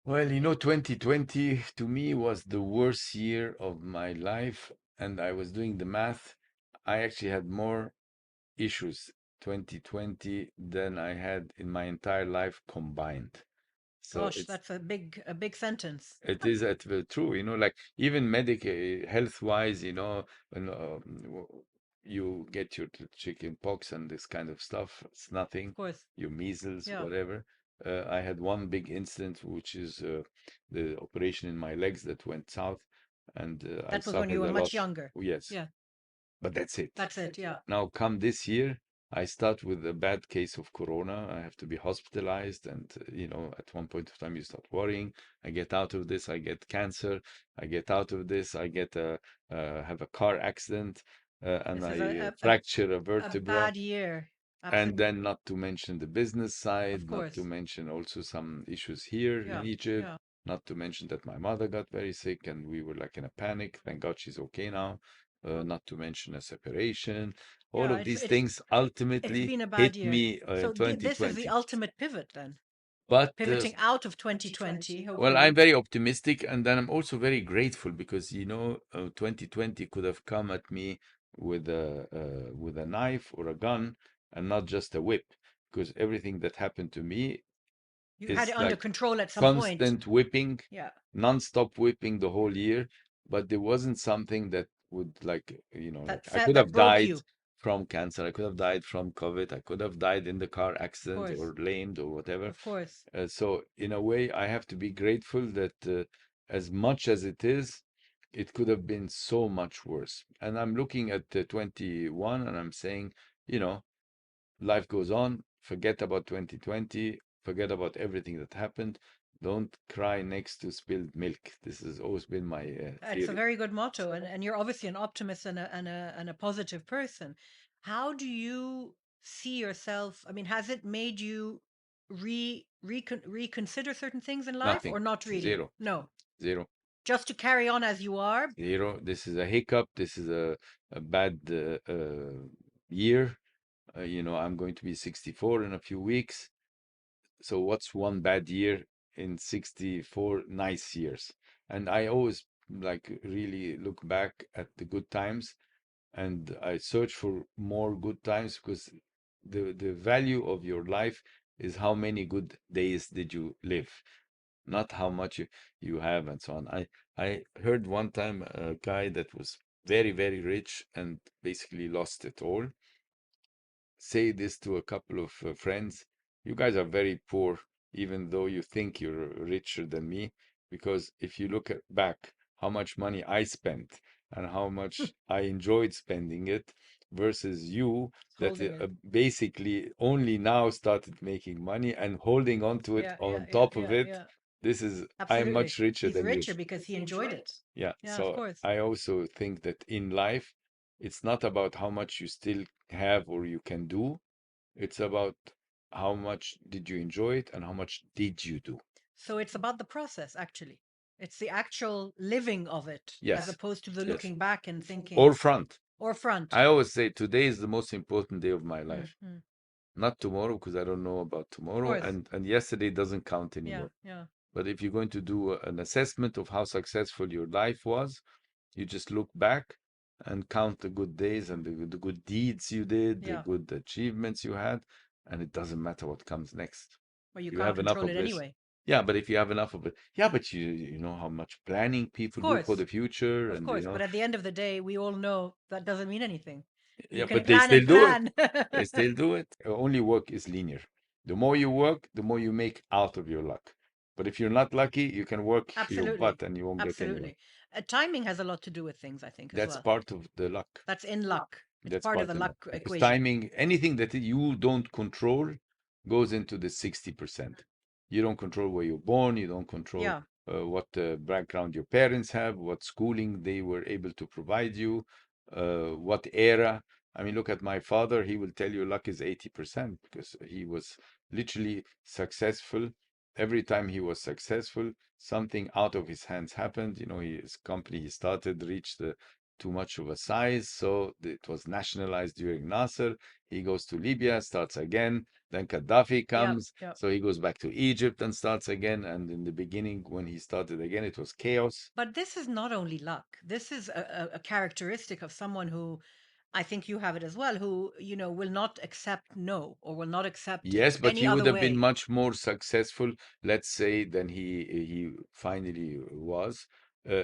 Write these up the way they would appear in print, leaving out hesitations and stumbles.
Well, 2020 to me was the worst year of my life, and I was doing the math. I actually had more issues 2020 than I had in my entire life combined. So Gosh, that's a big sentence. it is true, like even medical health wise, when you get your chicken pox and this kind of stuff, it's Of nothing, course. your measles, Yeah. whatever. I had one big incident, which is the operation in my legs that went south, and I That was when you suffered were a much lot. younger. Yes, Yeah. but that's it. That's it. Yeah. Now, come this year, I start with a bad case of corona. I have to be hospitalized. And, at one point of time, you start worrying. I get out of this, I get cancer. I get out of this, I have a car accident, and This is I a, a, a, fracture a a vertebra. bad year. And Absolutely. then, not to mention the business Of side, not to course. mention also some issues here in Yeah. Egypt, Yeah. not to mention that my mother got very sick and we were like in a panic. Thank God she's okay now. Not to mention a separation. All Yeah. of It's these it's things it's ultimately been a bad hit year. me in So this is the 2020. ultimate pivot then. But Pivoting out of 2020, well, I'm hopefully. very optimistic, and then I'm also very grateful because 2020 could have come at me with a knife or a gun, and not just a whip. Because everything that happened to me You had is it under like control at some point. constant whipping, Yeah. non-stop whipping the whole year. But there wasn't something that would like I could That have broke died you. from cancer, I could have died from COVID, I could have died in the car Of accident course. or lamed or whatever. Of course. So in a way, I have to be grateful that as much as it is, it could have been so much worse. And I'm looking at 21 and I'm saying, you know, life goes on. Forget about 2020. Forget about everything that happened. Don't cry next to spilled milk. This has always been my It's a theory. very good motto, and you're obviously an optimist and a positive person. How do you see yourself? I mean, has it made you reconsider certain things in life, Nothing. or not really? Zero. No, Zero. just to carry on as you are. Zero. This is a hiccup. This is a bad year. I'm going to be 64 in a few weeks. So what's one bad year in 64 nice years? And I always like really look back at the good times and I search for more good times because the value of your life is how many good days did you live, not how much you have and so on. I heard one time a guy that was very, very rich and basically lost it all say this to a couple of friends. You guys are very poor, even though you think you're richer than me, because if you look at back how much money I spent and how much I enjoyed spending it versus you that Holding it. basically only now started making money and holding on to it Yeah, yeah, on yeah, top of yeah, it. yeah. I'm Absolutely. much richer He's than you. richer because he enjoyed it. Yeah, Yeah, of so course. I also think that in life, it's not about how much you still have or you can do. It's about how much did you enjoy it and how much did you do. So it's about the process, actually. It's the actual living of it, as Yes, opposed to the yes. looking back and thinking Or front. or front. I always say today is the most important day of my Mm, life. mm. Not tomorrow, because I don't know about Of tomorrow, course. and yesterday doesn't count Yeah, anymore. yeah. But if you're going to do an assessment of how successful your life was, you just look back and count the good days and the good deeds you did, the Yeah. good achievements you had, and it doesn't matter what comes next. Well, you You can't have enough control of it this. anyway. Yeah, but if you have enough of it, yeah, but you know how much planning Of people do for course. the future, Of and course. But at the end of the day, we all know that doesn't mean anything. You yeah, can but they plan still and do it. plan. They still do it. Only work is linear. The more you work, the more you make out of your luck. But if you're not lucky, you can work your Absolutely. butt and you won't get anywhere. Absolutely. Timing has a lot to do with things, I think, as That's well. part of the luck. That's in luck. It's That's part of part the of luck. luck Because equation. timing, anything that you don't control goes into the 60%. You don't control where you're born, you don't control Yeah. what background your parents have, what schooling they were able to provide you, what era. I mean, look at my father, he will tell you luck is 80% because he was literally successful. Every time he was successful, something out of his hands happened. His company he started reached too much of a size, so it was nationalized during Nasser. He goes to Libya, starts again. Then Gaddafi Yep, comes, yep. so he goes back to Egypt and starts again. And in the beginning, when he started again, it was chaos. But this is not only luck. This is a characteristic of someone who, I think you have it as well, who, will not accept no or will not accept Yes, but any he would other have been way. much more successful, let's say, than he finally was,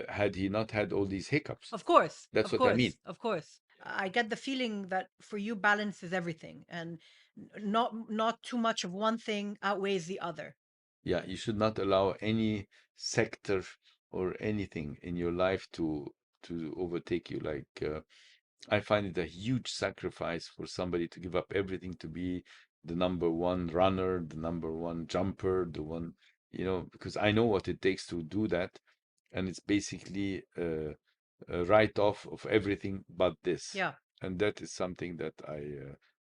had he not had all these hiccups. Of course, That's of what I mean. course, of course. I get the feeling that for you, balance is everything, and not too much of one thing outweighs the other. Yeah, you should not allow any sector or anything in your life to overtake you. Like I find it a huge sacrifice for somebody to give up everything to be the number one runner, the number one jumper, the one, because I know what it takes to do that, and it's basically a write-off of everything but this, Yeah. and that is something that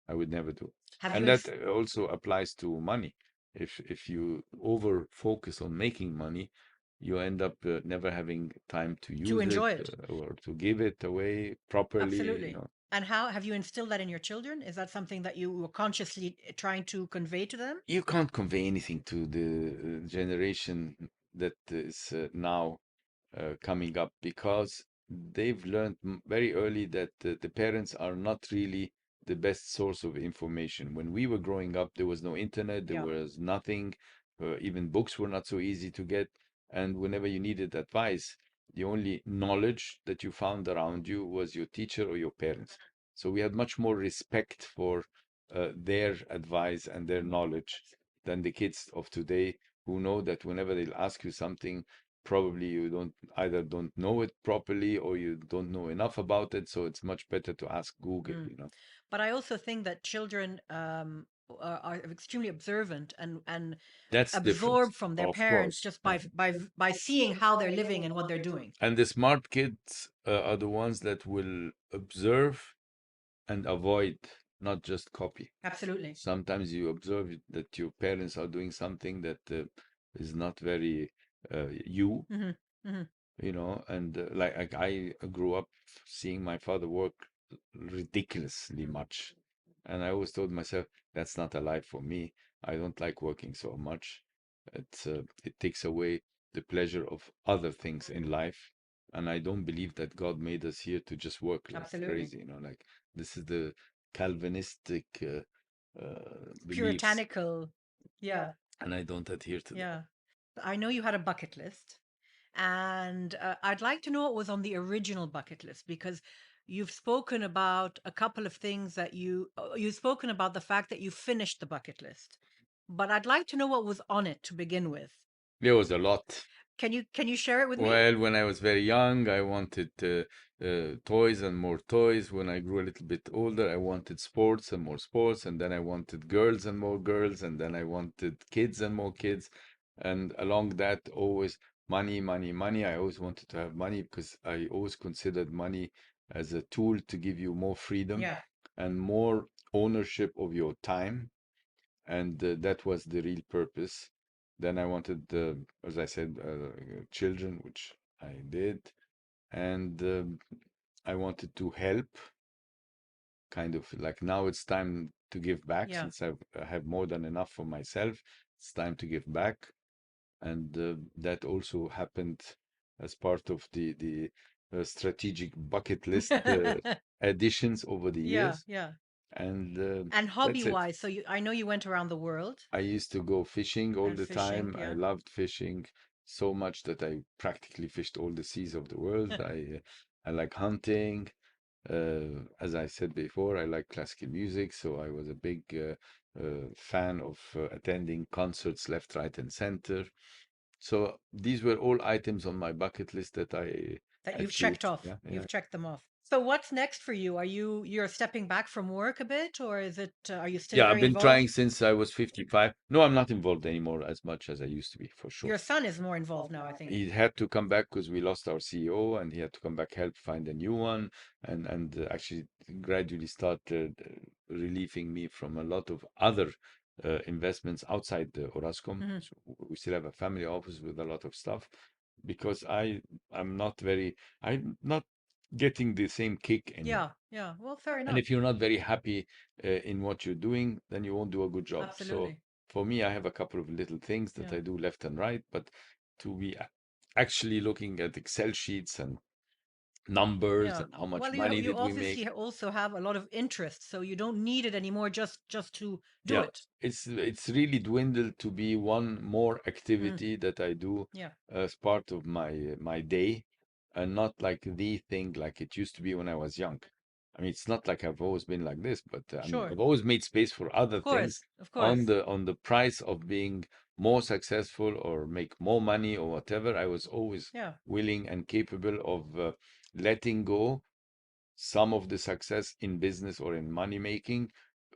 I would never do, Have you and that ins- also applies to money. If you over focus on making money, you end up never having time to to use it enjoy it? or to give it away properly. Absolutely. And how have you instilled that in your children? Is that something that you were consciously trying to convey to them? You can't convey anything to the generation that is now coming up, because they've learned very early that the parents are not really the best source of information. When we were growing up, there was no internet, there Yeah. was nothing, even books were not so easy to get. And whenever you needed advice, the only knowledge that you found around you was your teacher or your parents. So we had much more respect for their advice and their knowledge than the kids of today, who know that whenever they'll ask you something, probably you don't know it properly, or you don't know enough about it, so it's much better to ask Google, Mm. But I also think that children are extremely observant and That's different, absorb from their of parents course. just Yeah. by seeing how they're living and what they're doing. And the smart kids are the ones that will observe and avoid, not just copy. Absolutely. Sometimes you observe that your parents are doing something that is not very you, Hmm. Hmm. and like I grew up seeing my father work ridiculously much, and I always told myself that's not a life for me. I don't like working so much. It takes away the pleasure of other things in life, and I don't believe that God made us here to just work like Absolutely. crazy. Like this is the Calvinistic beliefs, Puritanical. Yeah. and I don't adhere to that. Yeah. I know you had a bucket list, and I'd like to know what was on the original bucket list because you've spoken about a couple of things that you've spoken about the fact that you finished the bucket list, but I'd like to know what was on it to begin with. There was a lot. Can you share it with me? Well, when I was very young, I wanted toys and more toys. When I grew a little bit older, I wanted sports and more sports. And then I wanted girls and more girls. And then I wanted kids and more kids. And along that, always money, money, money. I always wanted to have money because I always considered money as a tool to give you more freedom Yeah. and more ownership of your time, and that was the real purpose. Then I wanted, as I said, children, which I did, and I wanted to help, kind of like now it's time to give back Yeah. since I have more than enough for myself. It's time to give back, and that also happened as part of the strategic bucket list additions over the Yeah, years, yeah. and And that's it. hobby-wise, so I know you went around the world I used to go fishing all and the fishing, time. I yeah. loved fishing so much that I practically fished all the seas of the world. I like hunting. As I said before, I like classical music, so I was a big fan of attending concerts left, right, and center. So these were all items on my bucket list that I That you've checked achieved. off. Yeah, yeah. You've checked them off. So what's next for you? You're stepping back from work a bit, or is it are you still Yeah, I've very been trying involved? since I was 55. No, I'm not involved anymore as much as I used to be, for sure. Your son is more involved now, I think. He had to come back because we lost our CEO, and he had to come back help find a new one, and actually gradually start relieving me from a lot of other investments outside the Orascom. Hmm. So we still have a family office with a lot of stuff, because I'm not getting the same kick Yeah, anymore. Yeah. Well, fair And enough. if you're not very happy in what you're doing, then you won't do a good job. So Absolutely. for me, I have a couple of little things that Yeah. I do left and right, but to be actually looking at Excel sheets and numbers Yeah. and how much Well, money you did we make. obviously also have a lot of interest, so you don't need it anymore just to do Yeah, it. it's really dwindled to be one more Mm, activity that I do yeah. as part of my day, and not like the thing like it used to be when I was young. I mean, it's not like I've always been like this, but I mean, Sure. I've always made space for other Of things course. Of course. on the price of being more successful or make more money or whatever. I was always Yeah. willing and capable of letting go some of the success in business or in money making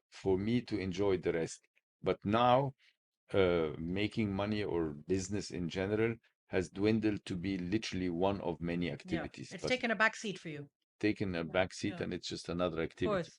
for me to enjoy the rest. But now, making money or business in general has dwindled to be literally one of many Yeah. activities, It's but taken a back seat for you. taken a Yeah. back seat Yeah. and it's just another Of course. activity.